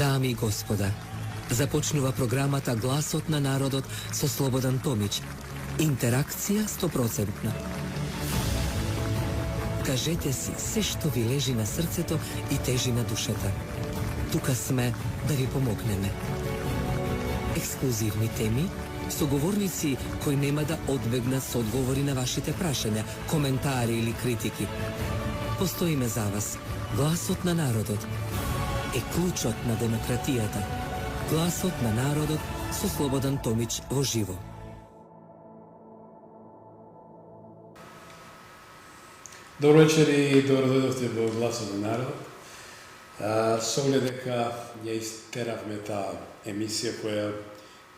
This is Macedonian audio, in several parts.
Dami i gospoda, započnuva programata Glasot na narodot со Слободан Томич. Интеракција 100%. Кажете си се што ви лежи на срцето и тежи на душата. Тука сме да ви помогнеме. Ексклузивни теми, соговорници кои нема да одбегнат со одговори на вашите прашања, коментари или критики. Постоиме за вас. Гласот на народот е клучот на демократијата. Гласот на народот со Слободан Томич во живо. Добро вечер и добро дојдовте во Гласот на народот. Со оглед дека ја истеравме таа емисија која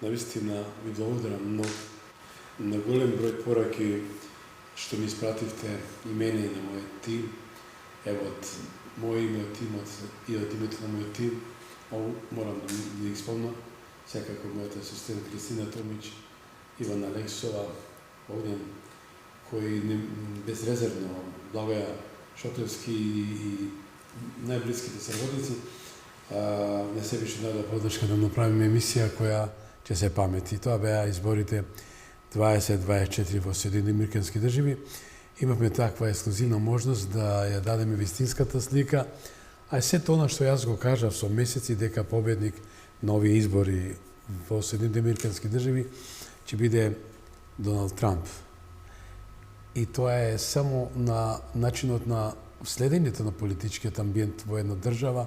навистина ви благодарам многу на голем број пораки што ми испративте и мене и на мојот тим. Ево од мој име, од тимот и од името на мојот тим, морам да ги спомнам, секако мојата асистент Кристина Томич, Ивана Алексова, Огњан, кои безрезервно, Благоја Шотевски и најблиските сработници, не се беше дадоа подршка да направиме емисија која ќе се памети. Тоа беа изборите 2024 во Соединените Американски држави. Имавме таква ексклузивна можност да ја дадеме вистинската слика, а сето она што јас го кажав со месеци дека победник на овие избори во Соединените Американски држави ќе биде Доналд Трамп. И тоа е само на начинот на следењето на политичкиот амбиент во една држава,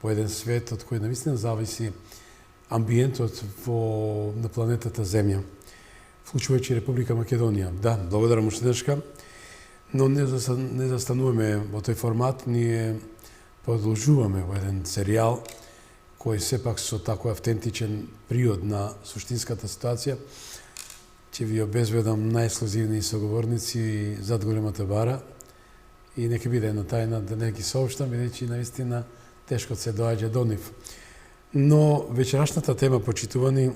во еден свет од кој навистина зависи амбиентот на планетата Земја, вклучувајќи Република Македонија. Да, благодарам уште еднашка, но не застануваме во тој формат, ние продолжуваме во еден серијал кој сепак со такој автентичен приод на суштинската ситуација ќе ви обезбедам најексклузивни соговорници зад големата бара и нека биде една тајна да не ги сообштам, бидејќи наистина тешко се доаѓа до нив. Но вечерашната тема, почитувани,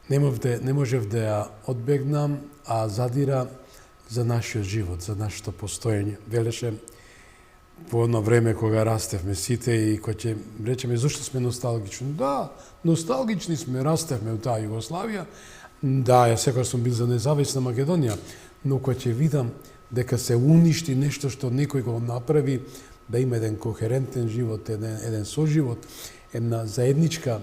не можев да ја одбегнам, а задира за нашиот живот, за нашето постоење. Велеше по одно време кога растевме сите и кој ќе речеме зошто сме носталгични. Да, носталгични сме, растевме у таа Југославија. Да, ја секогаш сум бил за независна Македонија, но кога ќе видам дека се уништи нешто што некој го направи, да има еден кохерентен живот, еден соживот, една заедничка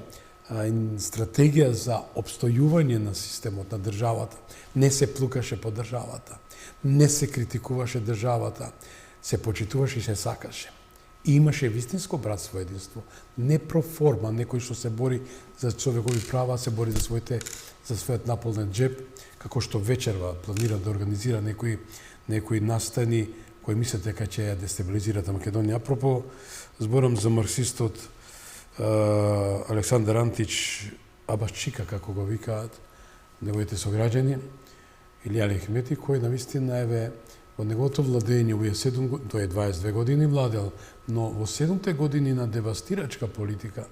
стратегија за обстојување на системот на државата. Не се плукаше по државата, не се критикуваше државата, се почитуваше и се сакаше. И имаше вистинско братство и единство. Не проформа, некој што се бори за човекови права, се бори за својот наполнен джеп, како што вечерва планира да организира некои настани кои мислат дека ќе ја дестабилизират Македонија. Апропо, зборам за марксистот Александар Антич Абашчика, како го викаат неговите сограѓани, или Али Ахмети, кој навистина еве во неговото владење, тој е 22 години владел, но во 7 години на девастирачка политика,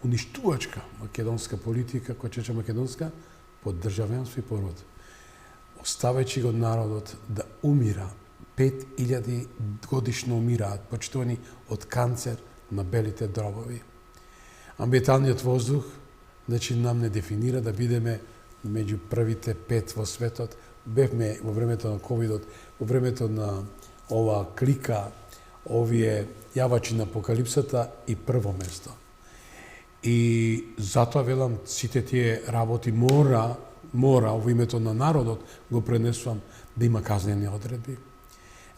уништувачка македонска политика, која чече македонска, под државенство и пород, оставајќи го народот да умира, 5000 годишно умираат, почитувани од канцер на белите дробови. Амбиенталниот воздух, значи нам не дефинира да бидеме меѓу првите 5 во светот. Бевме во времето на ковидот, во времето на ова клика, овие јавачи на апокалипсата и прво место. И затоа велам, сите тие работи мора во името на народот го пренесувам да има казнени одредби.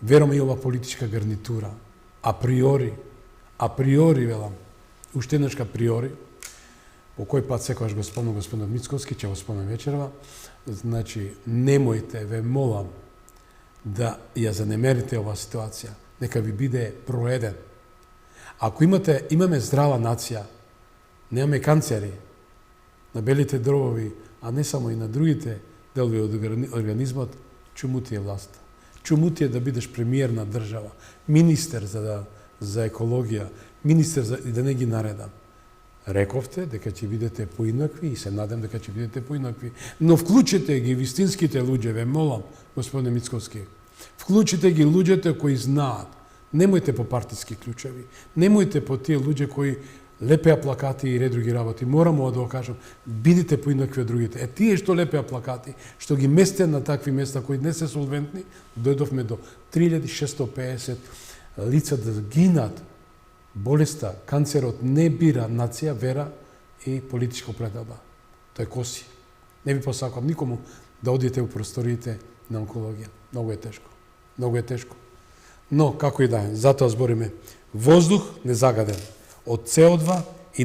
Верувам и ова политичка гарнитура, априори велам, уште еднашка априори, по кој пат секогаш го спомнам господинот Мицковски, ќе го спомнам вечерва, значи немојте, ве молам, да ја занемерите оваа ситуација, нека ви биде проеден. Ако имаме здрава нација, немаме канцери на белите дробови, а не само и на другите делови од организмот, чуму ти е власта. Чуму ти е да бидеш премиер на држава, министер за екологија, министер и да не ги наредам. Рековте дека ќе бидете поинакви и се надам дека ќе бидете поинакви. Но вклучете ги вистинските луѓе, ве молам, господине Мицковски. Вклучите ги луѓето кои знаат. Немојте по партиски клучеви. Немојте по тие луѓе кои лепеа плакати и ред други работи. Морамо да го кажам, бидите поинакви од другите. Тие што лепеа плакати, што ги месте на такви места кои не се солвентни, дојдовме до 3650 лица да гинат. Болеста, канцерот не бира нација, вера и политичка определба. Тоа е коси. Не би посакал никому да одите у просториите на онкологија. Многу е тешко. Многу е тешко. Но, како и да е, затоа збориме воздух незагаден од CO2 и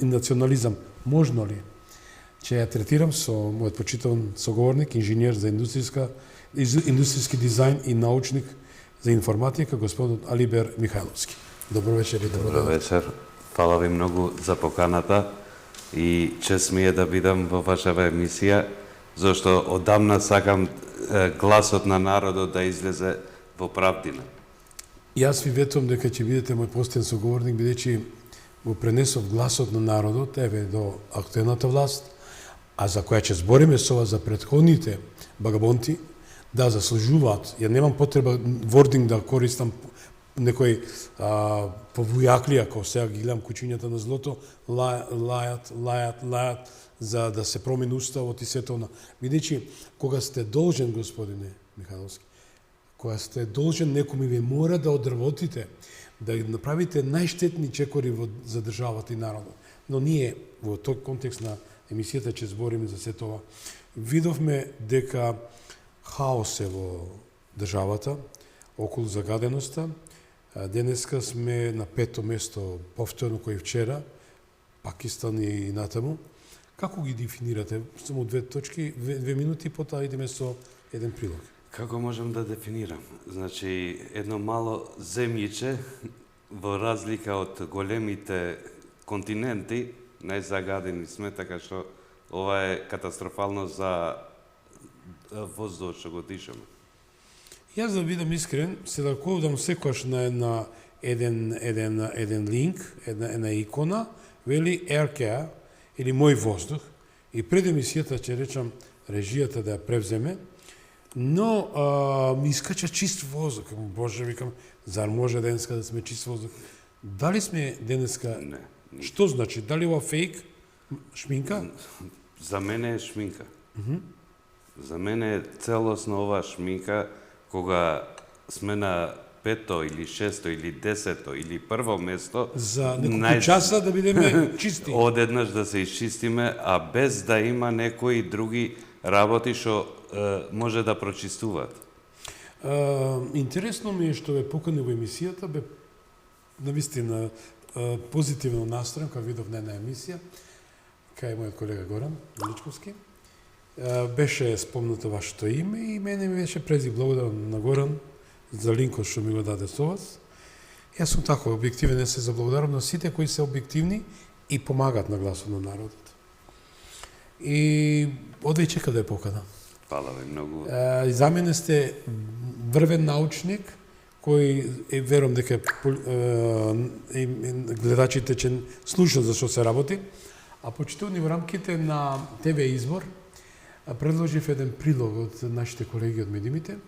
национализам. Можно ли? Че ја третирам со мојот почитуван соговорник, инженер за индустријски дизајн и научник за информатика, господин Алибер Михајловски. Добро вечер и добро вечер. Фала ви многу за поканата и чест ми е да бидам во вашава емисија, зашто одамна сакам гласот на народот да излезе во правдина. Јас ви ветувам дека ќе бидете мој постојан соговорник, бидејќи го пренесов гласот на народот, еве до актуелната власт, а за која ќе збориме со вас за претходните багабонти, да заслужуваат. Ја немам потреба вординг да користам некој повујаклија, како сега ги гледам кучињата на злото, лајат, за да се промени уставот и сето она. Бидејќи, кога сте должен, господине Михајловски, кога сте должен, некој ви мора да одработите, да направите најштетни чекори за државата и народот. Но ние, во тој контекст на емисијата, ќе збориме за се тоа. Видовме дека хаос е во државата, околу загаденоста. Денеска сме на 5-то место повторно кој вчера, Пакистан и натаму. Како ги дефинирате? Само 2 точки, 2 минути, потоа идеме со еден прилог. Како можам да дефинирам? Значи, едно мало земјиче, во разлика од големите континенти, најзагадени сме, така што ова е катастрофално за воздух што го дишаме. Јас да бидам искрен, се ракувам секојаш на еден линк, една икона, вели Air Care, или Мој воздух, и пред емисијата ќе речам режијата да ја превземе, но ми искача чист воздух. Боже, викам, зар може денеска да сме чист воздух? Дали сме денеска... Не. Што значи? Дали ова фейк шминка? За мене е шминка. За мене е целосно ова шминка, кога сме на 5-то или 6-то или 10-то или прво место, за неколку часа да бидеме чисти. Одеднаш да се исчистиме, а без да има некои други работи што може да прочистуваат. Интересно ми е што ве покани во емисијата, бе навистина позитивно настроен, кога видов на една емисија, кај мојот колега Горан Величковски. Беше спомнато вашето име и мене ми беше презив благодарам на Горан за линкот што ми го даде со вас. Јас сум тако објективен, не се заблагодарам на сите кои се објективни и помагаат на гласот на народот. И одвеќе чека да е покана. Фала ви многу. За мене сте врвен научник, кој верувам дека гледачите ќе слушнат за што се работи, а почитувани во рамките на ТВ Избор предложив еден прилог од нашите колеги од медиумите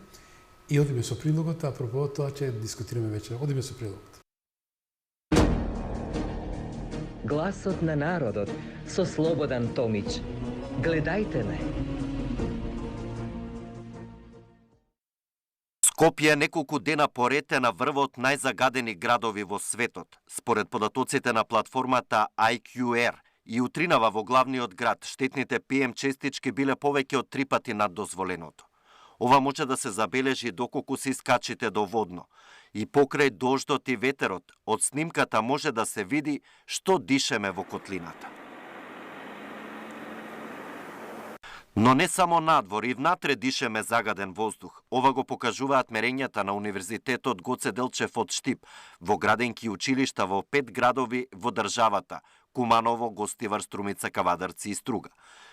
и одиме со прилогот, а пропо тоа ќе дискутираме вечер. Одиме со прилогот. Гласот на народот со Слободан Томич. Гледајте ме. Скопје е неколку дена поред е на врвот најзагадени градови во светот, според податоците на платформата IQR. И утринава во главниот град штетните PM честички биле повеќе од 3 пати над дозволеното. Ова може да се забележи доколку се искачите до водно. И покрај дождот и ветерот, од снимката може да се види што дишеме во котлината. Но не само надвор, и внатре дишеме загаден воздух. Ова го покажуваат мерењата на Универзитетот Гоце Делчев од Штип, во граденки училишта во 5 градови во државата: Куманово, Гостивар, Струмица, Кавадарци и Струга.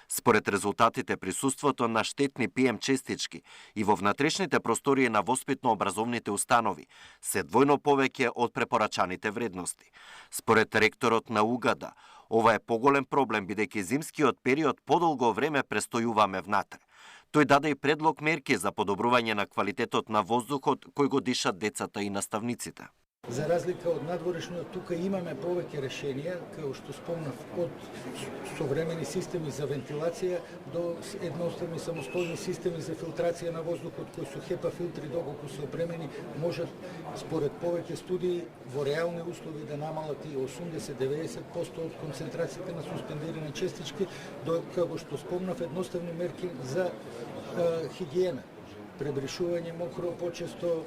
Според резултатите, присуството на штетни PM честички и во внатрешните простории на воспитно-образовните установи се двојно повеќе од препорачаните вредности. Според ректорот на УГД, ова е поголем проблем бидејќи зимскиот период подолго време престојуваме внатре. Тој даде и предлог мерки за подобрување на квалитетот на воздухот кој го дишат децата и наставниците. За разлика од надворешниот, тука имаме повеќе решенија, како што спомнав, од современи системи за вентилација до едноставни самостојни системи за филтрација на воздухот, кои со HEPA филтри, доколку се опремени, можат, според повеќе студии, во реални услови да намалат и 80-90% од концентрациите на суспендирани частички, како што спомнав, едноставни мерки за хигиена, пребришување мокро, почесто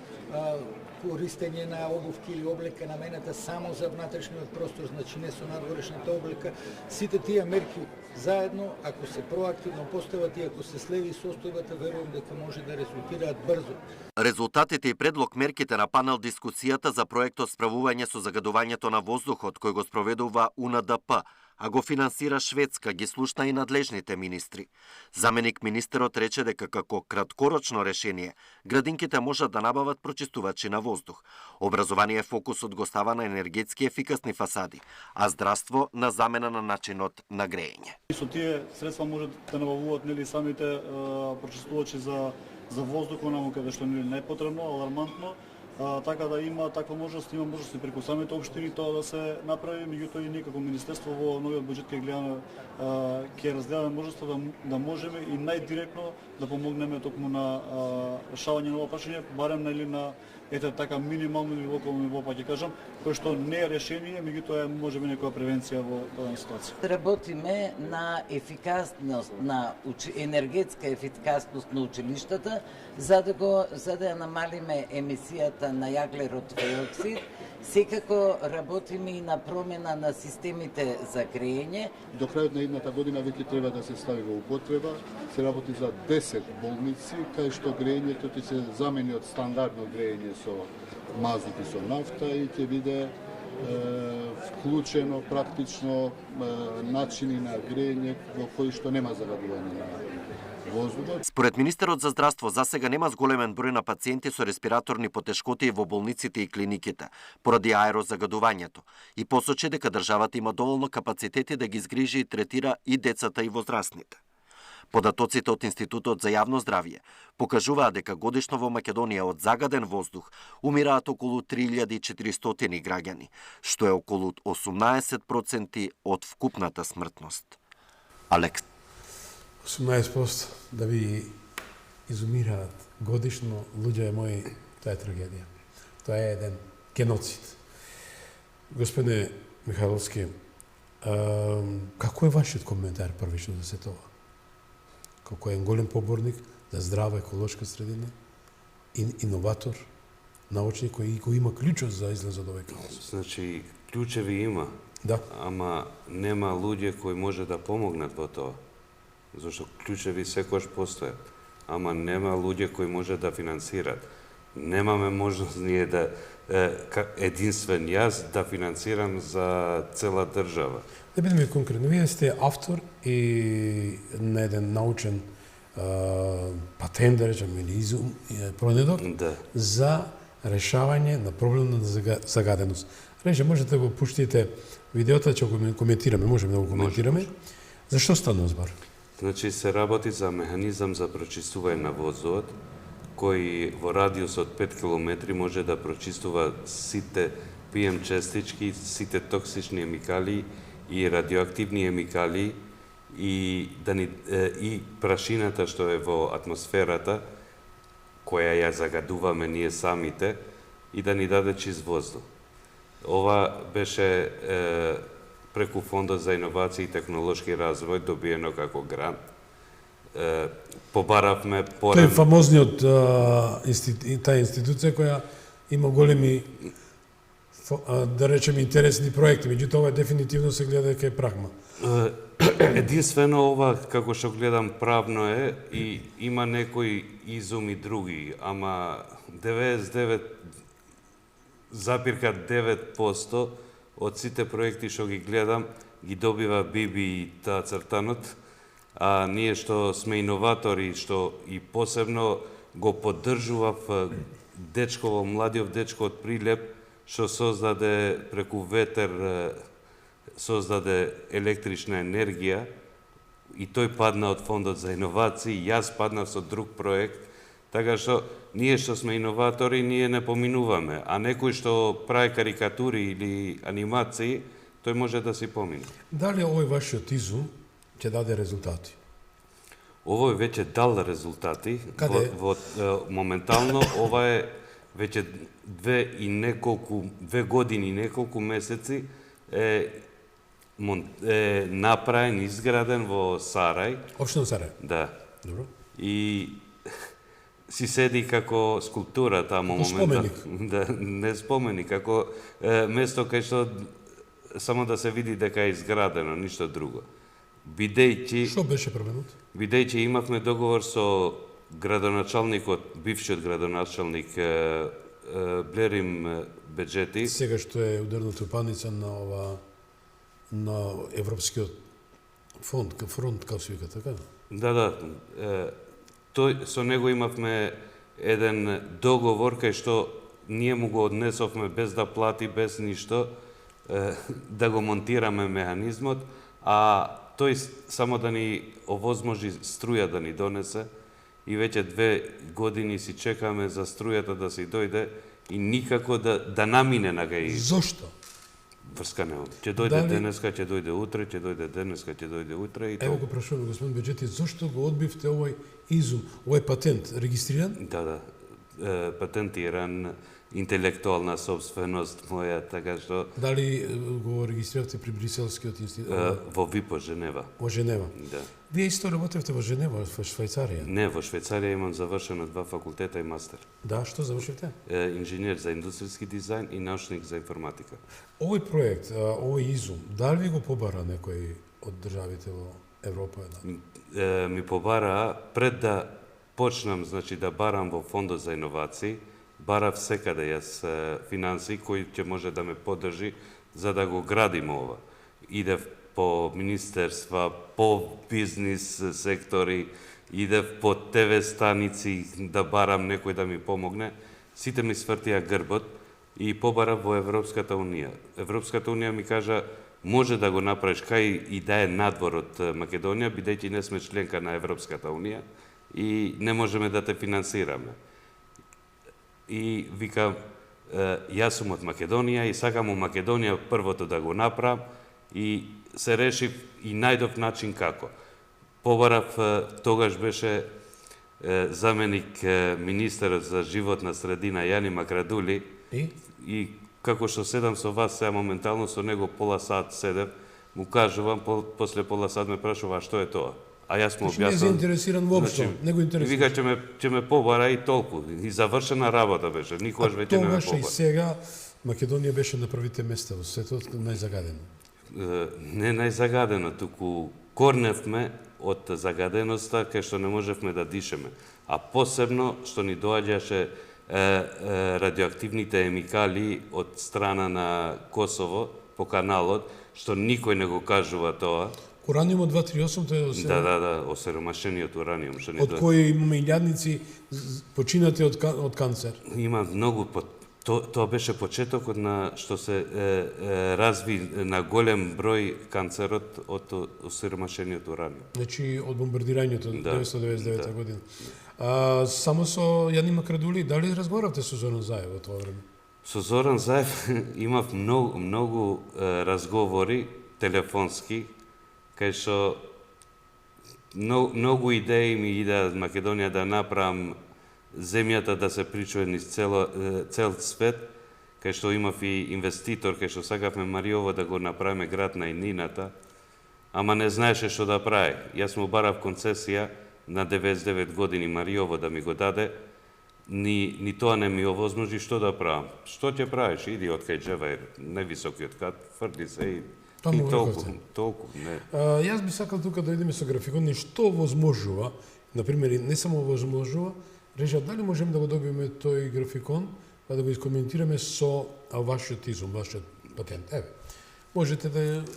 користење на обувки или облека намената само за внатрешниот простор, значи не со надворешната облека. Сите тие мерки заедно, ако се проактивно постават и ако се следи состојбата, верувам дека може да резултираат брзо. Резултатите и предлог мерките на панел дискусијата за проектот справување со загадувањето на воздухот кој го спроведува УНДП, а го финансира Шведска, ги слушна и надлежните министри. Заменик министерот рече дека како краткорочно решение, градинките можат да набават прочистувачи на воздух. Образование фокусот го става на енергетски ефикасни фасади, а здравство на замена на начинот на грејење. Со тие средства можат да набавуваат нели самите прочистувачи за воздух, онаму каде што нели не е потребно, алармантно. Така да има таква можност, има можност и преку самите општини тоа да се направи, меѓутоа и ние како министерство во новиот буџет ќе гледаме, ќе разгледаме можноста да можеме и најдиректно да помогнеме токму на решавање на ова прашање, барем нели на така минимално или локално ниво, па ќе кажам, кој што не е решение, меѓутоа може би некоја превенција во таа ситуација. Работиме на ефикасност, на енергетска ефикасност на училиштата, за да ја намалиме емисијата на јаглерод диоксид. Секако работиме и на промена на системите за грејење. До крајот на едната година веќе треба да се стави во употреба. Се работи за 10 болници, кај што грејењето ќе се замени од стандардно грејење со мазут и со нафта и ќе биде вклучено практично начини на грејење во кои што нема загадување на воздухот. Според министерот за здравство, засега нема зголемен број на пациенти со респираторни потешкоти во болниците и клиниките, поради аерозагадувањето, и посочи дека државата има доволно капацитети да ги згрижи и третира и децата и возрастните. Податоците од Институтот за јавно здравје покажуваат дека годишно во Македонија од загаден воздух умираат околу 3400 граѓани, што е околу 18% од вкупната смртност. Алекс 18% да ви изумираат годишно луѓе мои, тоа е трагедија. Тоа е еден геноцид. Господине Михайловски, како е вашиот коментар првично за се тоа? Како е голем поборник за здрава еколошка средина, иноватор, научник кој го има клучот за излез од овој хаос. Значи, клучеви има, да, ама нема луѓе кои може да помогнат во тоа. Зашто клучеви секојаш постојат, ама нема луѓе кои може да финансират. Немаме можност ние да единствен јас да финансирам за цела држава. Да бидеме конкретно, вие сте автор и на еден научен патент, да речем, или пронедок за решавање на проблемот на загаденост. Рече, можете да го пуштите видеото, че го коментираме, можеме да го коментираме. Зашто станува збор? Значи, се работи за механизам за прочистување на воздухот, кој во радиус од 5 км може да прочистува сите PM частички, сите токсични емикали и радиоактивни емикали и прашината што е во атмосферата, која ја загадуваме ние самите, и да ни даде чист воздух. Ова беше преку Фондот за иновации и технолошки развој добиено како грант. Побаравме Тој е фамозниот таа институција која има големи, да речем, интересни проекти, меѓутоа ова дефинитивно се гледа дека е прагма. Единствено ова, како што гледам, правно е и има некои изуми други, ама 99,9% од сите проекти што ги гледам, ги добива Биби и таа цртанот, а ние што сме иноватори, што и посебно го поддржував младиот дечко од Прилеп, што создаде преку ветер, создаде електрична енергија, и тој падна од Фондот за иновации, јас паднав со друг проект, Така што ние што сме иноватори, ние не поминуваме, а некој што прави карикатури или анимации, тој може да си помине. Дали овој вашиот изум ќе даде резултати? Овој веќе дал резултати. Каде? Моментално ова е веќе 2 години и неколку месеци е направен, изграден во Сарај. Општина Сарај. Да. Добро. И си седи како скулптура таму споменик. Да, не споменик, како место кај што само да се види дека е изградено, ништо друго. Бидејќи Што беше променот? Бидејќи имавме договор со градоначалникот, бившиот градоначалник Блерим Беџети. Сега што е ударната паница на Европскиот фонд, како се вика, така? Да, тој со него имавме еден договор кај што ние му го однесовме без да плати, без ништо, да го монтираме механизмот, а тој само да ни овозможи струја да ни донесе и веќе 2 години си чекаме за струјата да си дојде и никако да намине на гај. Зошто? Врска нема. Ќе дојде денеска, ќе дојде утре, ќе дојде денеска, ќе дојде утре и тоа. Ево го прашувам господин Беџети, зошто го одбивте овој изум, овој патент регистриран? Да, патентиран, интелектуална собственост моја, така што... Дали го регистрирате при Бриселскиот институт? Во ВИПО, Женева. Во Женева? Да. Вие исто работевте во Женева, во Швајцарија? Не, во Швајцарија имам завршено 2 факултета и мастер. Да, што завршивте? Инженер за индустријски дизајн и научник за информатика. Овој проект, овој изум, дали ви го побара некој од државите во Европа? Ми побара, пред да почнам, значи да барам во фондот за иновации, барав секаде јас финанси кој ќе може да ме поддржи за да го градим ова. Идев по министерства, по бизнис сектори, идев по ТВ станици да барам некој да ми помогне. Сите ми свртија грбот и побарав во Европската унија. Европската унија ми кажа може да го направиш кај и да е надвор од Македонија, бидејќи не сме членка на Европската унија и не можеме да те финансираме. И викам, јас сум од Македонија и сакам у Македонија првото да го направам и се решив и најдов начин како. Побарав, тогаш беше заменик министерот за животна средина Јани Макрадули и како што седам со вас сега моментално со него пола сат седев, му кажувам, после пола сат ме прашува што е тоа. А јас му објаснам. Не е заинтересиран воопшто, не го интересира. Вика ќе ме побара и толку. И завршена работа беше, никогаш веќе не ме побара. Тогаш и сега Македонија беше на првите места во светот најзагадено. Не најзагадено, туку корневме од загаденоста кај што не можевме да дишеме. А посебно што ни доаѓаше радиоактивните емикали од страна на Косово по каналот, што никој не го кажува тоа. Ураниумот 238 тоа е Да, осиромашениот ураниум што ни од кој имаме илјадници починати од канцер. Има многу тоа беше почетокот на што се разви на голем број канцерот од осиромашениот ураниум. Значи од бомбардирањето 1999 година. Само со Јани Макрадули, дали разговаравте со Зоран Заев во тоа време? Со Зоран Заев имав многу разговори телефонски, кај што многу идеи ми идеа Македонија да направам земјата да се причуе низ цел свет, кај што имав и инвеститор, кај што сакавме Мариово да го направиме град на иднината, ама не знаеше што да прави. Јас му барав концесија на 99 години Мариово да ми го даде, ни тоа не ми овозможи што да правам. Што ќе правиш? Иди од кај Джеваир, највисокиот кат, фрди се и толку, не. Јас би сакал тука да идеме со графикон, што возможува, например, не само возможува, Режа, дали можеме да го добиеме тој графикон, па да го искоментираме со вашиот изум, вашиот патент? Еве, можете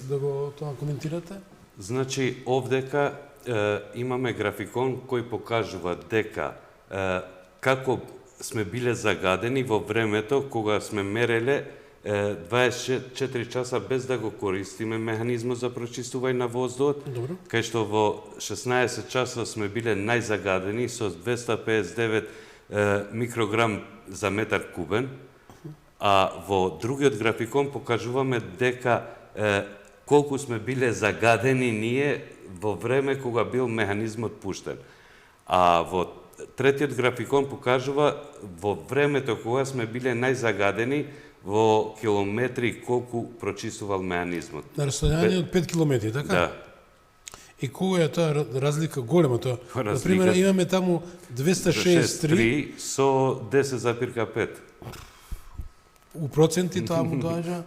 да го тоа коментирате? Значи, овдека имаме графикон кој покажува дека како сме биле загадени во времето кога сме мереле 24 часа без да го користиме механизмот за прочистување на воздухот, кај што во 16 часа сме биле најзагадени со 259 микрограм за метар кубен, а во другиот графикон покажуваме дека колку сме биле загадени ние во време кога бил механизмот пуштен. А во третиот графикон покажува во времето кога сме биле најзагадени во километри колку прочистувал механизмот. На расстојание од 5 километри, така? Да. И кога е таа разлика голема тоа? Например, имаме таму 263 со 10,5. У проценти тоа му доаѓа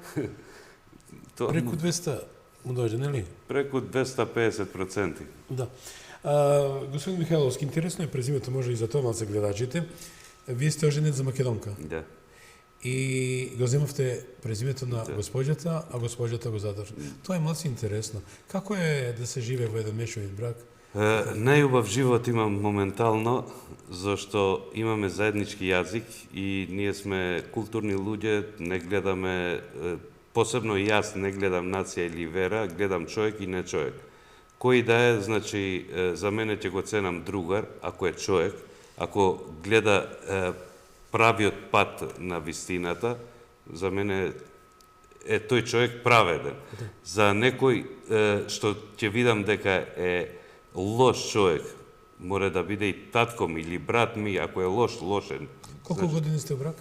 преку 200 му доаѓа, нели? Преку 250%. Да. Господин Михайловски, интересно е презимето, може и за тоа малце гледачите. Вие сте оженет за македонка. Да. И го земавте презимето на госпоѓата, а госпоѓата го задржа. Тоа е малце интересно. Како е да се живее во еден мешовит брак? Најубав живот имам моментално, зашто имаме заеднички јазик и ние сме културни луѓе, не гледаме, посебно јас не гледам нација или вера, гледам човек и не човек. Кој да е, значи, за мене ќе го ценам другар, ако е човек, ако гледа правиот пат на вистината, за мене е тој човек праведен. За некој што ќе видам дека е лош човек, мора да биде и татком или брат ми, ако е лош, лошен. Колку години сте брак?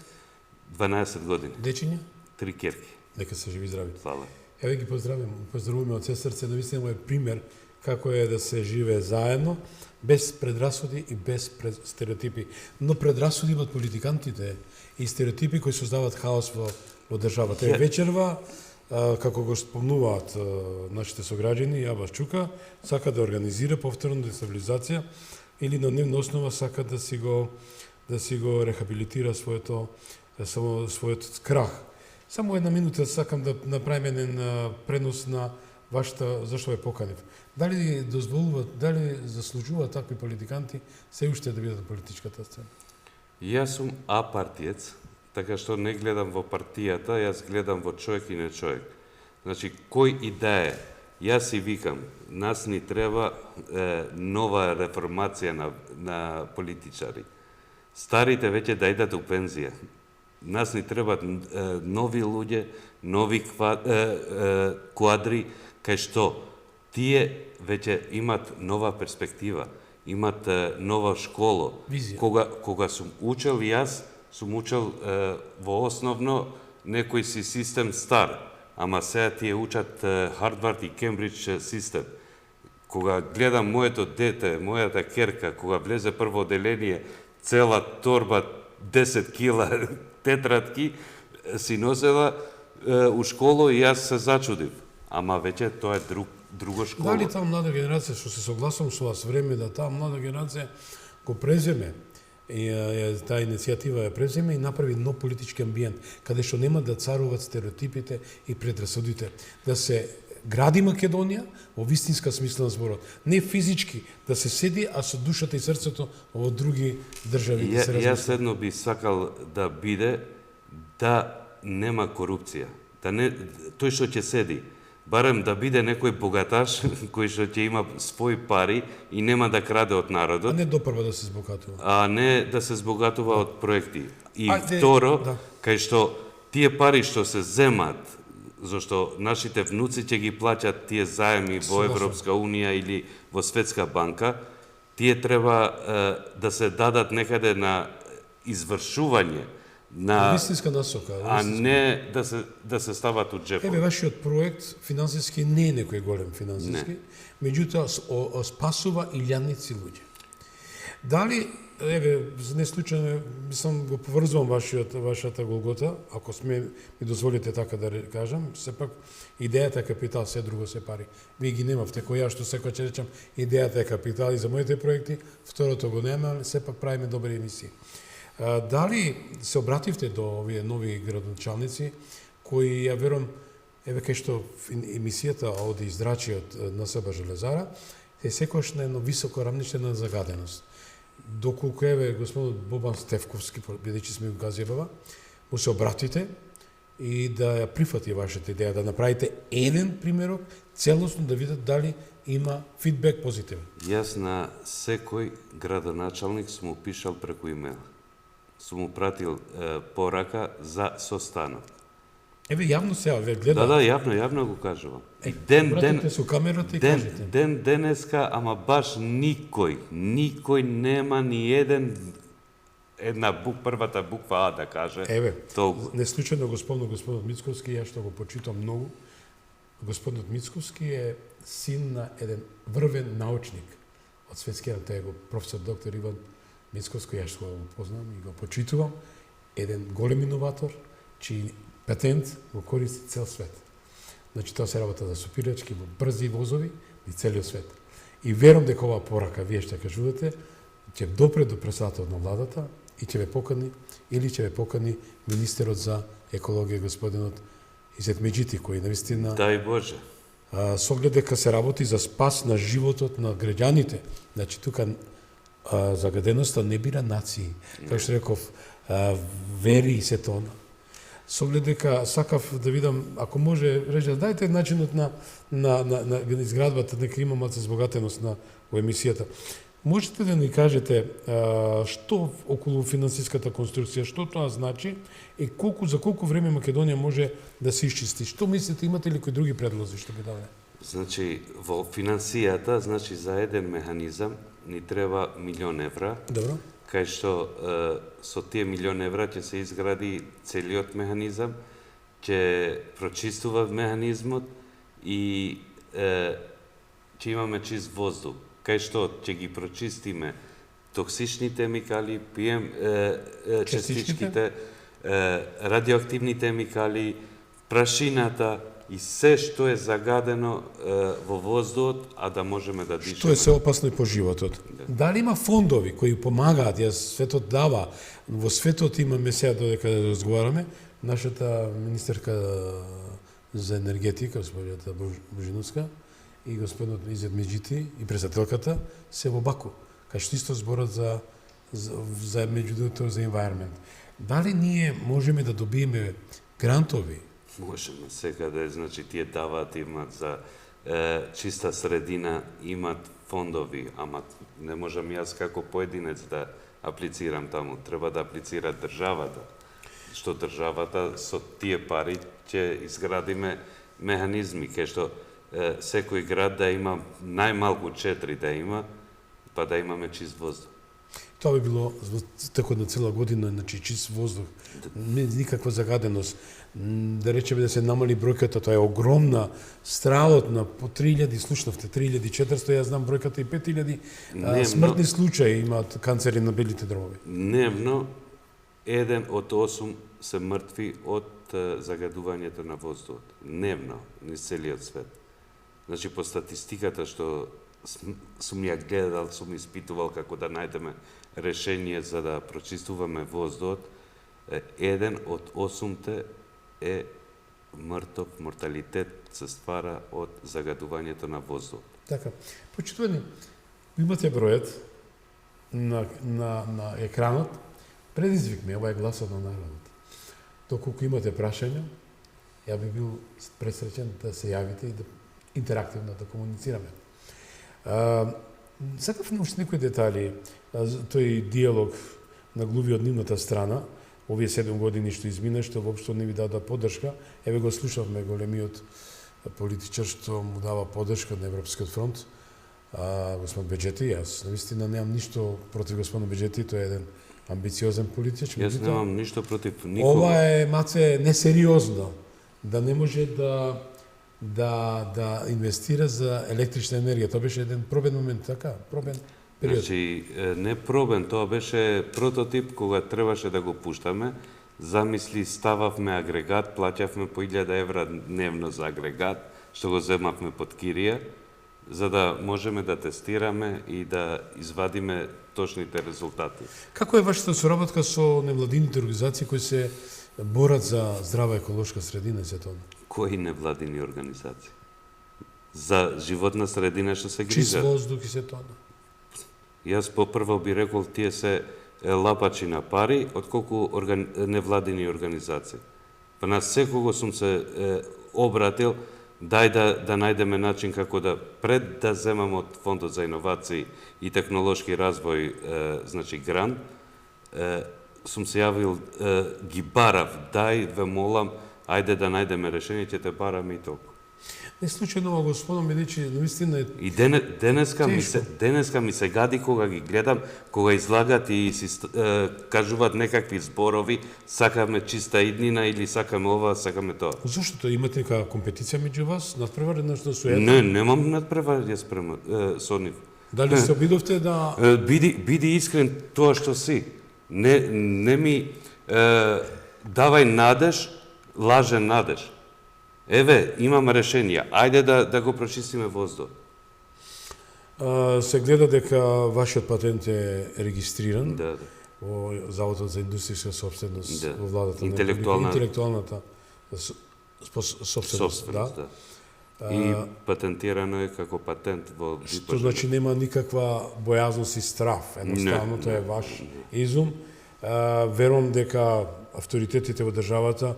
12 години. Дечиња? 3 керки. Нека се живи здрави. Фала. Еве ги поздравуваме од се срце, навистина е пример како е да се живее заедно, без предрасуди и без стереотипи. Но предрасуди имат политикантите и стереотипи кои создаваат хаос во државата. Вечерва, како го спомнуваат нашите сограѓани, Јабаш Чука, сака да организира повторна дестабилизација или на дневна основа сака да си го рехабилитира својот крах. Само една минута сакам да направим еден пренос на вашата, зашто ве поканив. Дали дозволуваат, дали заслужуваат такви политиканти се уште да бидат на политичката сцена? Јас сум апартиец, така што не гледам во партијата, јас гледам во човек и не човек. Значи, кој и да е, јас си викам, нас ни треба нова реформација на политичари. Старите веќе да идат у пензија. Нас ни требаат нови луѓе, нови квадри, кај што тие веќе имат нова перспектива, имат нова школа. Кога сум учел јас, сум учел во основно некој си систем стар, ама сега тие учат Харвард и Кембридж систем. Кога гледам моето дете, мојата керка, кога влезе прво оделение, цела торба 10 кила тетрадки си носела у школу и јас се зачудив. Ама веќе тоа е друго школа. Дали таа млада генерација, што се согласувам со вас, време да таа млада генерација го преземе, и таа иницијатива ја преземе и направи нов политички амбиент, каде што нема да царуват стереотипите и предрасудите, да се гради Македонија во вистинска смисла на зборот. Не физички да се седи, а со душата и срцето во други држави да се размисли. Јас едно би сакал да биде да нема корупција. Да не тој што ќе седи, барем да биде некој богаташ кој што ќе има своји пари и нема да краде од народот. А не допрва да се збогатува. А не да се збогатува од проекти. И второ, кај што тие пари што се земат, зашто нашите внуци ќе ги плаќат тие заеми во Европска Унија или во Светска банка, тие треба да се дадат некаде на извршување, на вистинска насока, а не да се стават од джепот. Еве вашиот проект финансиски не е некој голем финансиски, меѓутоа спасува илјадници луѓе. Дали, еве, не случајно, мислам, го поврзвам вашата Голгота, ако ми дозволите така да кажам, сепак идејата е капитал, се друго се пари. Вие ги немавте, кој ја што секој ќе речам, идејата е капитал и за моите проекти, второто го нема, сепак правиме добри емисии. Дали се обративте до овие нови градоначалници, кои, ја верувам, еве кај што емисијата оди издрачи од НСБ Железара, е секојаш на едно високо рамниште на загаденост. Доколку еве господин Бобан Стефковски, бидејќи сме у Газјебава, му се обратите и да ја прифати вашата идеја, да направите еден примерок, целосно да видат дали има фидбек позитивен. Јас на секој градоначалник сум пишал преку имейл. сум му пратил порака за состанок. Еве јавно сега ве гледа. Да, јавно го кажувам. И Обратете со камерата и кажете. денеска, ама баш никој нема ни првата буква А да каже. Еве, толку. не случајно го спомнав господинот Мицковски, ја што го почитам многу. Господинот Мицковски е син на еден врвен научник од светскиот, тој е го професор доктор Иван Мицковски, ја што го познам и го почитувам, еден голем иноватор, чиј патент го користи цел свет. Значи, тоа се работа за супирачки, брзи возови и целиот свет. И верувам дека оваа порака, вие што кажувате, ќе допре до председателот на владата и ќе ве покани, или ќе ве покани министерот за екологија, господинот Изет Меджити, кој навистина... Дај Боже. Со оглед дека се работи за спас на животот на граѓаните. Значи, тука загаденоста не бира нации. Како што реков, вери и се тона. Со оглед дека сакав да видам, ако може, рече, дајте начинот на изградбата, нека има малце збогатеност на емисијата. Можете да ни кажете што околу финансиската конструкција, што тоа значи и за колку време Македонија може да се исчисти? Што мислите, имате ли кои други предлози што би давале? Значи, во финансијата, значи за еден механизам ни треба €1.000.000. Добро. Кај што со тие €1.000.000 ќе се изгради целиот механизам, ќе прочистува механизмот и ќе имаме чист воздух. Кај што ќе ги прочистиме токсичните емикали, частичките, радиоактивните емикали, прашината и се што е загадено во воздухот, а да можеме да дишаме. Што е се опасно и по животот. Дали има фондови кои помагаат, светот дава, во светот имаме сега додека да разговараме, нашата министерка за енергетика, господината Божиновска, и господинот Изет Меджити и председателката се во Баку, кај што исто зборат за меѓудурството за environment. Дали ние можеме да добиеме грантови? Можеме секаде, значи тие даваат, имат за чиста средина, имат фондови, ама не можам јас како поединец да аплицирам таму, треба да аплицира државата. Што државата со тие пари ќе изградиме механизми, кај што секој град да има најмалку 4 да има, па да имаме чист воздух. Тоа би било текот на цела година, значи чист воздух, никаква загаденост. Да речеме да се намали бројката, тоа е огромна, стралот на по 3000, слушнавте, 3400, јас знам бројката и 5000 смртни случаи имаат канцери на белите дробови. Дневно, 1 од 8 се мртви од загадувањето на воздухот. Дневно, низ целиот свет. Значи, по статистиката што сум ја гледал, сум испитувал како да најдеме решение за да прочистуваме воздухот, 1 од 8 е мртов, морталитет се ствара од загадувањето на воздухот. Така, почитувани, имате бројот на екранот, предизвик ми, ова е гласот на народот. Доколку имате прашања, ја би бил пресреќен да се јавите и да интерактивно да комуницираме. Сакав уште некои детали, тој диалог на глуви од нивната страна, овие 7 години што измина, што воопшто не ви дада поддршка, еве го слушавме големиот политичар што му дава поддршка на Европскиот фронт, господин Беџети. Јас навистина немам ништо против господин Беџети, тој е еден амбициозен политичар. Јас немам ништо против никога. Ова е маце несериозно, да не може да инвестира за електрична енергија. Тоа беше еден пробен момент, така, пробен период. Значи, не пробен, тоа беше прототип кога требаше да го пуштаме. Замисли, стававме агрегат, плаќавме по 1000 евра дневно за агрегат, што го земавме под кирија, за да можеме да тестираме и да извадиме точните резултати. Како е вашата соработка со невладините организации кои се борат за здрава еколошка средина и се тоа? Кои невладини организации? За животна средина што се грижат. Чист воздух и се тоа. Јас попрво би рекол тие се лапачи на пари, отколку невладини организации. Па на секого сум се обратил, дај да најдеме начин како да пред да земам од Фондот за иновации и технолошки развој, значи грант, сум се јавил, ги барав, дај, ве молам, ајде да најдеме решение, ќе те бараме и толку. Не случајно ова господа Медичи, наистина е И денеска ми се гади кога ги гледам, кога излагат и си кажуваат некакви зборови, сакаме чиста иднина или сакаме ова, сакаме тоа. Зошто имате нека компетиција меѓу вас, надпревар нешто со една? Не, немам надпревар со нив. Дали се обидовте да Биди искрен тоа што си. Не ми давај надеж, лажен надеж. Еве, имаме решение. Ајде да го прочистиме воздух. Се гледа дека вашиот патент е регистриран Да. во Заводот за индустријска собственост во владата на Интелектуалната собственост, да. И патентирано е како патент во Што значи нема никаква бојазност и страв. Едноставно тоа е ваш изум. Верувам дека авторитетите во државата,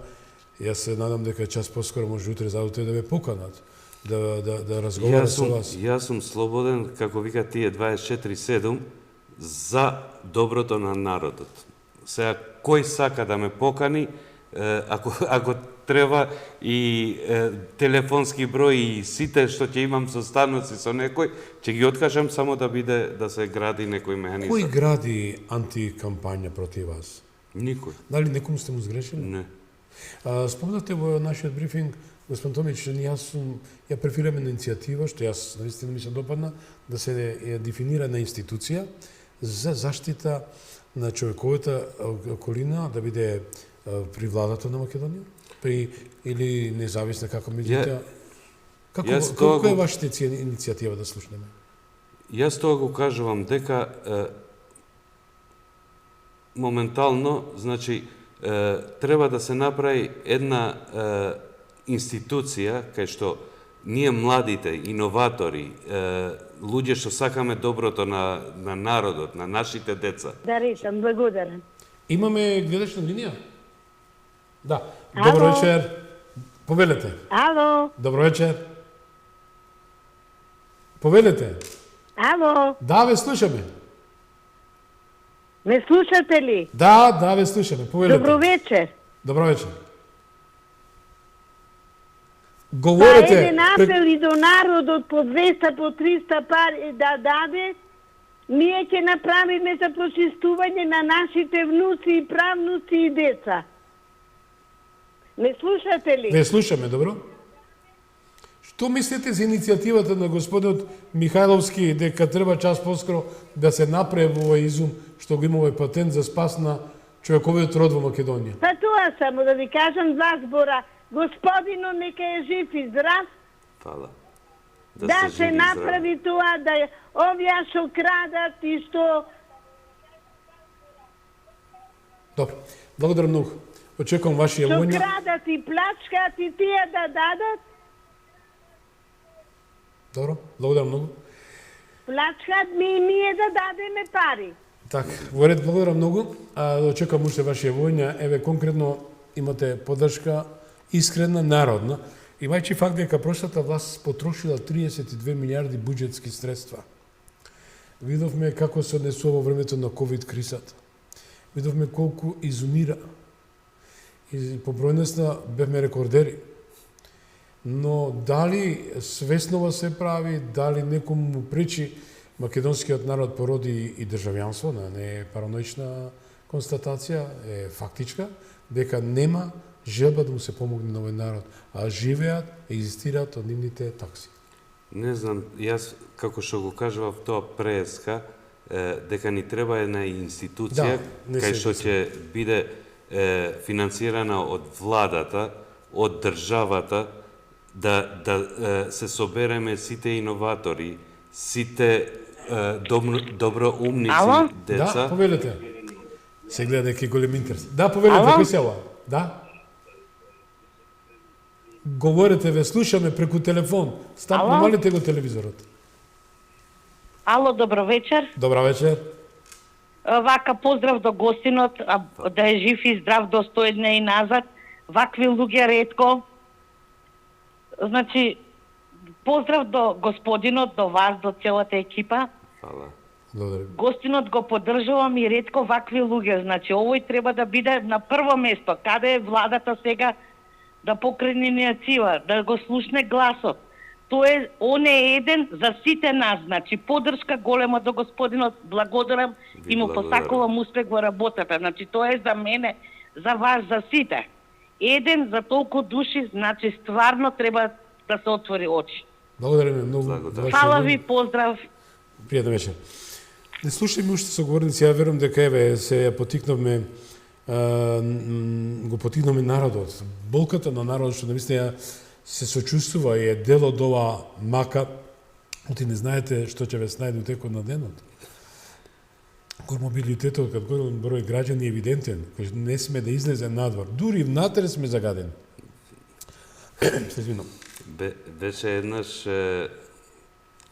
јас се надам дека час поскоро може утре заутре да ве поканат, да разговарат со вас. Јас сум слободен, како вика тие 24/7, за доброто на народот. Сега, кој сака да ме покани, ако треба и телефонски број и сите што ќе имам состаноци со некој, ќе ги откажам само да се гради некој механизам. Кој гради антикампања против вас? Никој. Дали некому сте му сгрешили? Не. Спомнате во нашиот брифинг, господин Томич, ја префирам една иницијатива, што јас наистина ми се допадна, да се дефинира една институција за заштита на човековата околина, да биде при владата на Македонија? Или независна, како мислите? Колко е вашата иницијатива да слушнеме? Јас тоа го кажувам дека моментално, значи, треба да се направи една институција кај што ние младите, иноватори, луѓе што сакаме доброто на народот, на нашите деца. Да речам, благодарам. Имаме гледачна линија? Да. Добро вечер. Повелете. Ало. Добро вечер. Повелете. Ало. Да, ве слушаме. Ме слушате ли? Да, ве слушаме. Повелете. Добро вечер. Добро вечер. Говорете. Еден апел и до народот по 200, по 300 пари да даде, ние ќе направиме за прочистување на нашите внуци и правнуци и деца. Не слушате ли? Не слушаме, добро. Што мислите за иницијативата на господинот Михајловски дека треба час поскоро да се направи овој изум што го има овој патент за спас на човековиот род во Македонија? Па тоа само да ви кажам два збора. Господинот нека е жив и здрав. Фала. Да се направи тоа, да овие што крадат и што... Добро. Благодарам многу. Очекувам ваши јавувања. Што крадат и плачкат и тие да дадат. Добро, благодарам многу. Плачкат ми и ние да дадеме пари. Так, во ред, благодарам многу. Очекувам уште ваши јавувања. Еве, конкретно имате поддршка искрена, народна. Имајќи факт дека прошлата власт потрошила 32 милиарди буџетски средства. Видовме како се однесува во времето на ковид кризата. Видовме колку изумира. И по бројноста бевме рекордери. Но дали свеснова се прави, дали некому му пречи, македонскиот народ породи и државјанство, не е параноична констатација, е фактичка, дека нема желба да му се помогне на овој народ, а живеат, екзистираат од нивните такси. Не знам, јас, како што го кажував тоа преска, дека ни треба една институција кај што ќе биде финансирана од владата, од државата, да се собереме сите иноватори, сите доброумници деца. Да, повелете. Се гледа дека е голем интерес. Да, повелете, кој се ова? Да. Говорете, ве слушаме преку телефон. Помалите го телевизорот. Ало, добро вечер. Добро вечер. Вака поздрав до гостинот, да е жив и здрав до 100 дни и назад. Вакви луѓе ретко. Значи, поздрав до господинот, до вас, до целата екипа. Фала. Благодарам. Гостинот го поддржувам и ретко вакви луѓе. Значи, овој треба да биде на прво место. Каде е владата сега да покрене иницијатива, да го слушне гласот. Он е еден за сите нас. Значи, поддршка голема до господинот. Благодарам и му посакувам успех во работата. Значи, тоа е за мене, за вас, за сите. Еден за толку души, значи, стварно треба да се отвори очи. Благодарам многу. Фала ви, поздрав. Пријатна вечер. Не слушаме уште соговорници, ја верувам дека еве се потикнавме го потикнавме народот. Болката на народот што навистина се сочувствува и е дел од оваа мака, оти не знаете што ќе ве снајде у текот на денот. Мобилитетот, кад голем број граѓани е евидентен, кој не сме да излезе надвор. Дури внатре сме загадени. Се извинам. Беше еднаш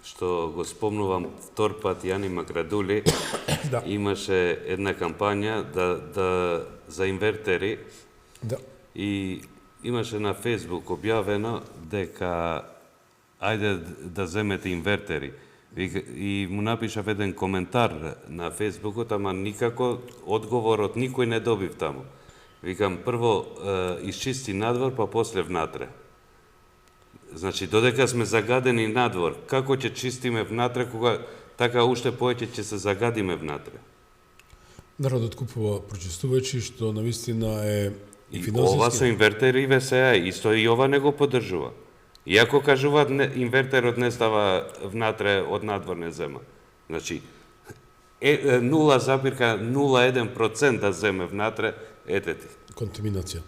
што го спомнувам втор пат Јани Макрадули, да. Имаше една кампања за инвертери и имаше на Фейсбук објавено дека ајде да земете инвертери. И му напишав еден коментар на Фейсбукот, ама никако одговор од никој не добив таму. Викам, прво исчисти надвор, па после внатре. Значи, додека сме загадени надвор, како ќе чистиме внатре, кога така уште повеќе ќе се загадиме внатре? Народот купува прочистувачи, што навистина е и финансиски. Ова со инвертери ВСА, исто и ова не го поддржува. Иако кажуваат инвертерот не става внатре, од надвор не зема. Значи, 0,01% да земе внатре, ете ти. Контаминација.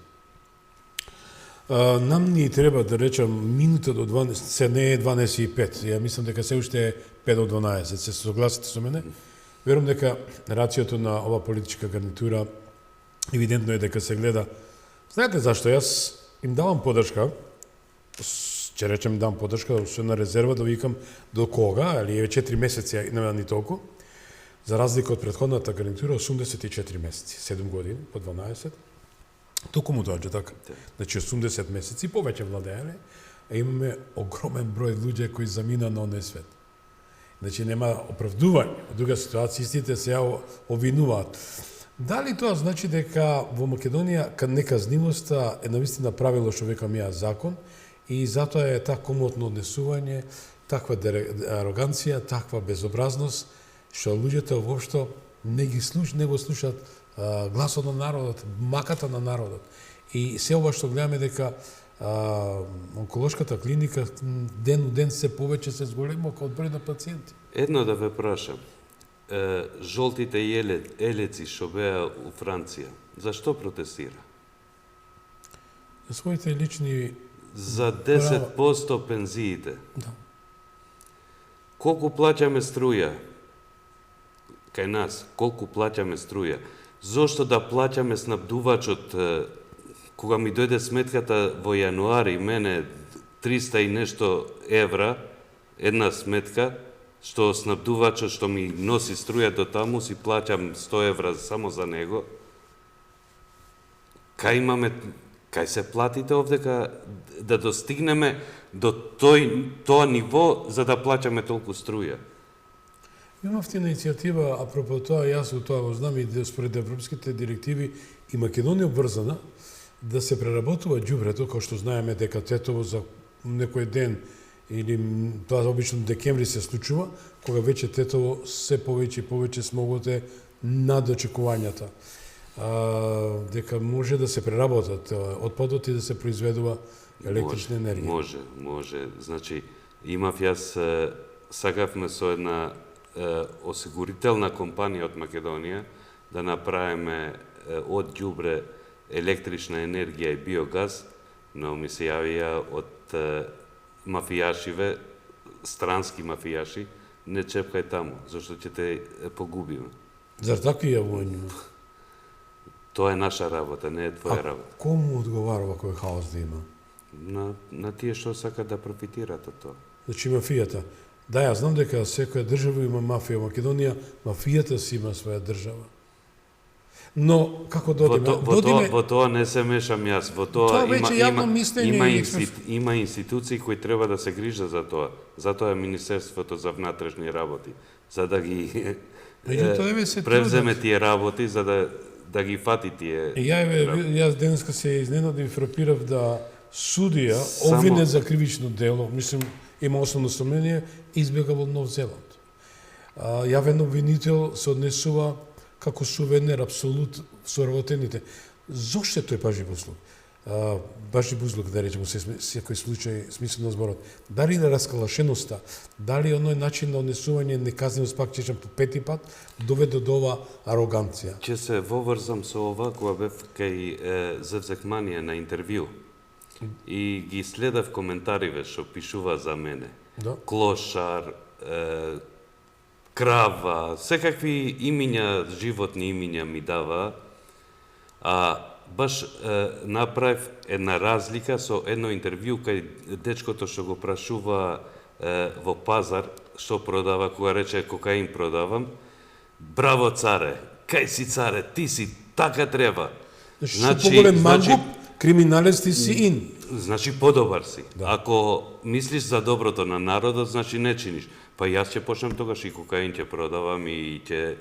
Нам ни треба да речам минута до 12, се не е 12:05. Ја мислам дека се уште е 5 до 12. Се согласите со мене? Верувам дека рацијото на ова политичка гарнитура евидентно е дека се гледа. Знаете зашто? Јас им давам поддршка, ќе речем дам поддршка, со на резерва да викам до кога, али е 4 месеци, нема ни толку, за разлика од претходната гарнитура 84 месеци, 7 години по 12. Толку му доаѓа така. Значи 80 месеци повеќе владееле, а имаме огромен број луѓе кои замина на оној свет. Значи нема оправдување. Од друга ситуација истите се обвинуваат. Дали тоа значи дека во Македонија неказнивоста е навистина правило што викам ја закон и затоа е така комотно однесување, таква ароганција, таква безобразност што луѓето воопшто не го слушаат гласот на народот, маката на народот. И се ова што гледаме дека онколошката клиника ден у ден се повеќе се зголема од број на пациенти. Едно да ве прашам. Жолтите елеци што беа у Франција, зашто протестира? За своите лични... За 10% пензиите. Да. Колку плаќаме струја? Кај нас, колку плаќаме струја? Зошто да плаќаме снабдувачот, кога ми дојде сметката во јануари, мене 300 и нешто евра, една сметка, што снабдувачот што ми носи струја до таму, си плаќам 100 евра само за него. Кај се платите овдека да достигнеме до тоа ниво за да плаќаме толку струја? Имавте иницијатива, апропо тоа, јас у тоа го знам и според европските директиви и Македонија обврзана да се преработува ѓубрето, како што знаеме дека тетово за некој ден или тоа обично декември се случува, кога веќе тетово се повеќе и повеќе смоготе над очекувањата. Дека може да се преработат отпадот и да се произведува електрична енергија. Може. Значи, имав јас, сакавме со една осигурителна компанија од Македонија да направиме од ѓубре електрична енергија и биогаз, но ми се јавија од мафијашиве, странски мафијаши, не чепкај таму, зашто ќе те погубиме. Зар такви јавувања? Тоа е наша работа, не е твоја работа. Кому одговарува кој хаос да има? На тие што сакат да профитират од тоа. Значи мафијата. Да, јас знам дека секоја држава има мафија. Македонија, мафијата си има своја држава. Но, како додиме... Во тоа не се мешам јас. Во тоа има институции кои треба да се грижат за тоа. Затоа е Министерството за внатрешни работи. за да ги Меѓутоа, еве се превземе трудат. тие работи, за да ги фати тие. Јас денеска се изненадив, фрапирав да судија обвинет за кривично дело, мислам, има основно сомнение, избега во Нов Зеланд. Јавен обвинител се однесува како суверенер апсолут со работените. Зошто тој бажи буслук? Бажи буслук, да речеме, секој случај, смисла на зборот. Дали на раскалашеноста, дали оној начин на однесување неказненост, пак чечам по пети пат, доведе до ова ароганција. Ќе се воврзам со ова, кога бев кај Зевзекманија на интервју. И ги следав коментариве што пишува за мене. Да. Клошар, крава, секакви имиња, животни имиња ми дава. Баш направив една разлика со едно интервју кај дечкото што го прашува во пазар што продава, кога рече кокаин продавам. Браво царе, кај си царе, ти си, така треба. Значи, поголем мангуп, криминалец ти си ин. Значи подобар си. Да. Ако мислиш за доброто на народот, значи не чиниш. Па јас ќе почнем тогаш и кокаин ќе продавам и ќе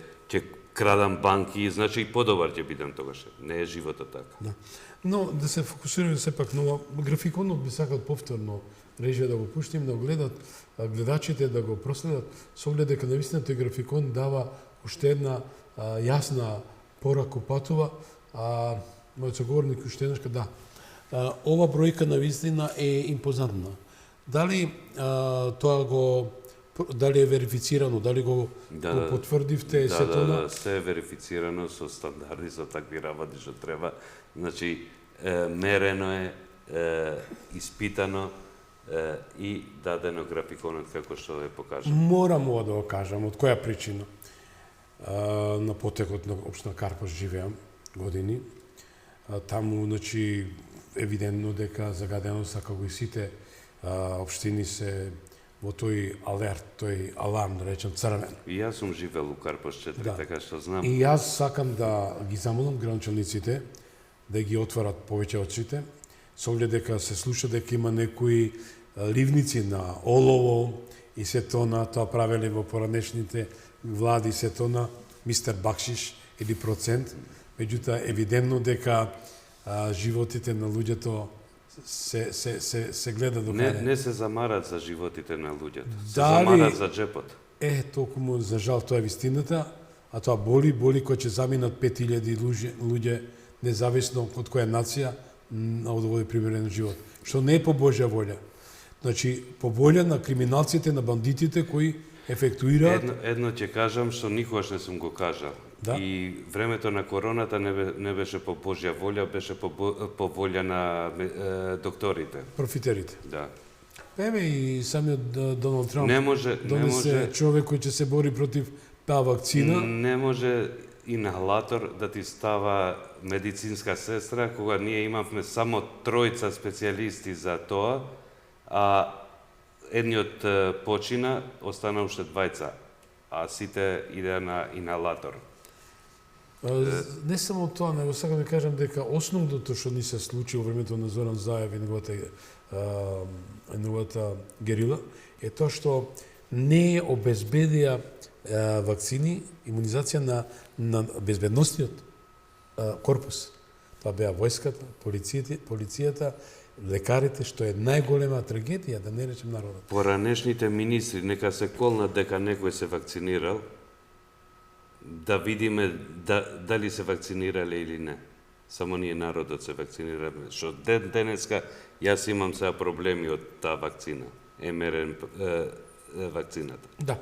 крадам банки, значи и подобар ќе бидам тогаш. Не е животот така. Да. Но да се фокусираме сепак на графиконот би сакал повторно режија да го пуштим, да го гледат гледачите, да го проследат, со оглед дека навистина тој графикон дава уште една јасна порака патува, мојот соговорник уште еднаш да. Ова бројка навистина е импозантна. Дали дали е верифицирано, дали го потврдивте сето на... Да, се е верифицирано со стандарди, со такви работи што треба. Значи, мерено е, испитано и дадено графиконот како што е покажано. Морам ова да го кажам, од која причина? На потекот на општина Карпаш живеам години. Таму, значи, евидентно дека загаденоста како и сите општини се во тој алерт, тој аларм, да речем, црвен. И јас сум живел у Карпаш 4, да. Така што знам. И јас сакам да ги замолам граначалниците да ги отварат повеќе очите, со оглед дека се слуша дека има некои ливници на олово и се тоа правеле во поранешните влади, се тоа мистер Бакшиш или процент, меѓутоа евидентно дека животите на луѓето се гледа до крај. Не се замарат за животите на луѓето. Се замарат за джепот. Толку за жал тоа е вистината, а тоа боли кога ќе заминат 5000 луѓе, независно од која нација, на овој примерен живот. Што не е по Божја волја. Значи, по волја на криминалците, на бандитите кои ефектуираат... Едно ќе кажам што никогаш не сум го кажал. Да? И времето на короната не беше по Божја волја, беше по волја на докторите. Профитерите. Да. Еве и самиот Доналд Трамп донесе човек кој ќе се бори против таа вакцина. Не може инхалатор да ти става медицинска сестра, кога ние имавме само 3 специјалисти за тоа, а едниот почина, остана уште 2, а сите иде на инхалатор. Не само тоа, него сакам да кажам дека основното што ни се случи во времето на Зоран Заев и неговата герила е тоа што не обезбедија вакцини, имунизација на безбедносниот корпус. Тоа беа војската, полицијата, лекарите, што е најголема трагедија, да не речем народот. Поранешните министри нека се колнат дека некој се вакцинирал, да видиме дали се вакцинирале или не. Само ние народот се вакцинираме. Што денеска јас имам сега проблеми од таа вакцина. МРН вакцината. Да.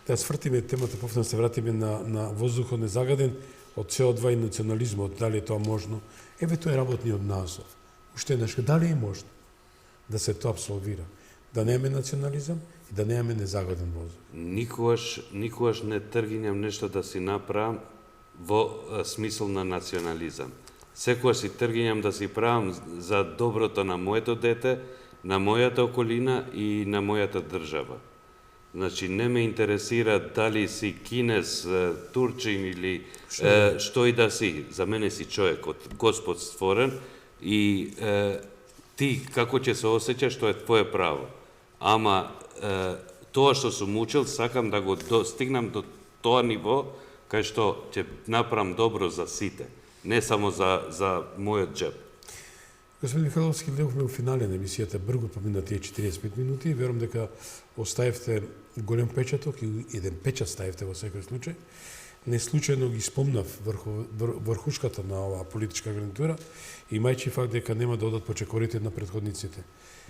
Да свртиме темата, повторно се вратиме на воздухот незагаден од СО2 и национализмот, дали е тоа можно. Еве тоа е работниот назов. Уште еднаш, дали е можно да се тоа абсолвира? Да немаме национализам и да немаме незагаден воздух. Никогаш не тргинјам нешто да си направам во смисол на национализам. Секогаш си тргинјам да си правам за доброто на моето дете, на мојата околина и на мојата држава. Значи, не ме интересира дали си кинез, турчин или што и да си. За мене си човек од Господ створен и ти како ќе се осеќаш, тоа е твое право. Ама тоа што сум учил, сакам да го достигнам до тоа ниво кај што ќе направам добро за сите, не само за мојот джеб. Господин Михайловски, влегохме во финале на емисијата, брзо помина тие 45 минути, верувам дека оставивте голем печаток и еден печат ставивте во секој случај. Не случајно ги спомнав врхушката на оваа политичка гарнитура, имајќи факт дека нема да одат по чекорите на претходниците.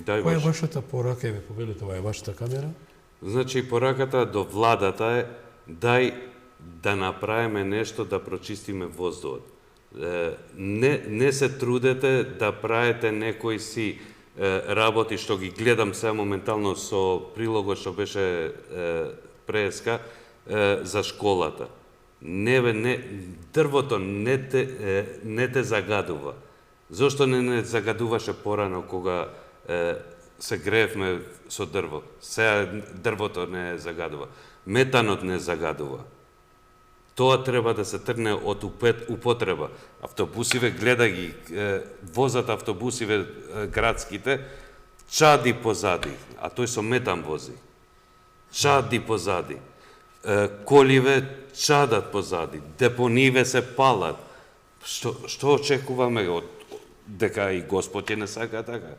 Која е вашата порака? Еве, погледнете, ова е вашата камера. Значи, пораката до владата е дај да направиме нешто да прочистиме воздухот. Не се трудете да правите некои си работи што ги гледам сега моментално со прилогот што беше преска за школата. Дрвото не те загадува. Зошто не загадуваше порано кога се греевме со дрво? Сега дрвото не загадува. Метанот не загадува. Тоа треба да се тргне од употреба. Автобусиве, гледа ги, возат автобусиве градските, чади позади, а тој со метан вози. Чади позади. Коливе чадат позади, депониве се палат. Што очекуваме дека и Господ ќе не сака така?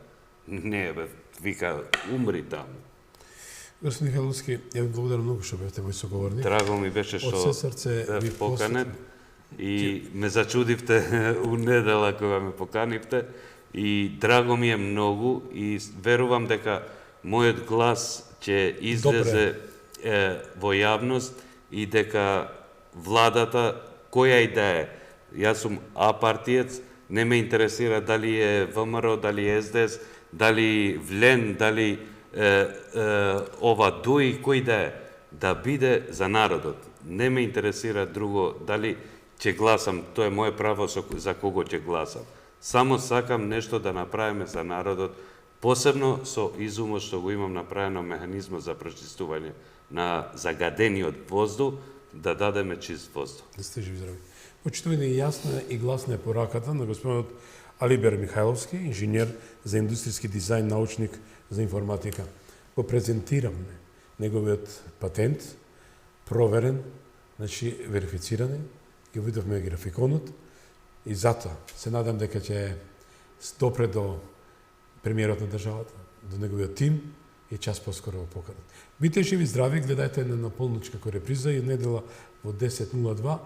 Не, бе, вика, умри таму. Господин Михайловски, ја ви благодарам многу што бевте мој соговорник. Драго ми беше што ви поканет и ме зачудивте у недела кога ме поканивте и драго ми е многу и верувам дека мојот глас ќе излезе во јавност и дека владата, која и да е, јас сум апартиец, не ме интересира дали е ВМРО, дали е СДС, дали Влен, дали ова ДУИ, кој да биде за народот. Не ме интересира друго, дали ќе гласам, тоа е моје право за кого ќе гласам. Само сакам нешто да направиме за народот, посебно со изумот што го имам направено механизмот за прочистување на загадениот воздух, да дадеме чист воздух. Да сте живи здрави. Почитувани и јасна и гласна е пораката на господинот Алибер Михайловски, инженер за индустријски дизајн, научник за информатика. Го презентираме неговиот патент, проверен, значи верифициране, ги видовме графиконот и затоа се надам дека ќе допре до премиерот на државата, до неговиот тим и час поскоро во поканат. Бите живи здрави, гледајте на Полночка како реприза и недела во 10:02,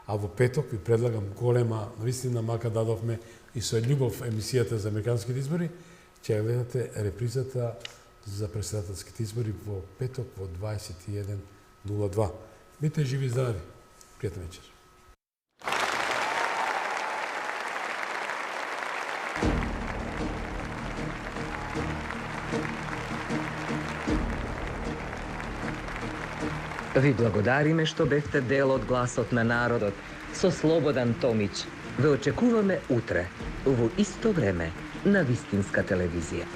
а во петок ви предлагам голема, навистина мака дадовме и со љубов емисијата за американските избори, ќе гледате репризата за претседателските избори во петок во 21:02. Бите живи и здрави. Пријатна вечер. Ви благодариме што бевте дел од гласот на народот со Слободан Томич. Ве очекуваме утре, во исто време, на Вистинска телевизија.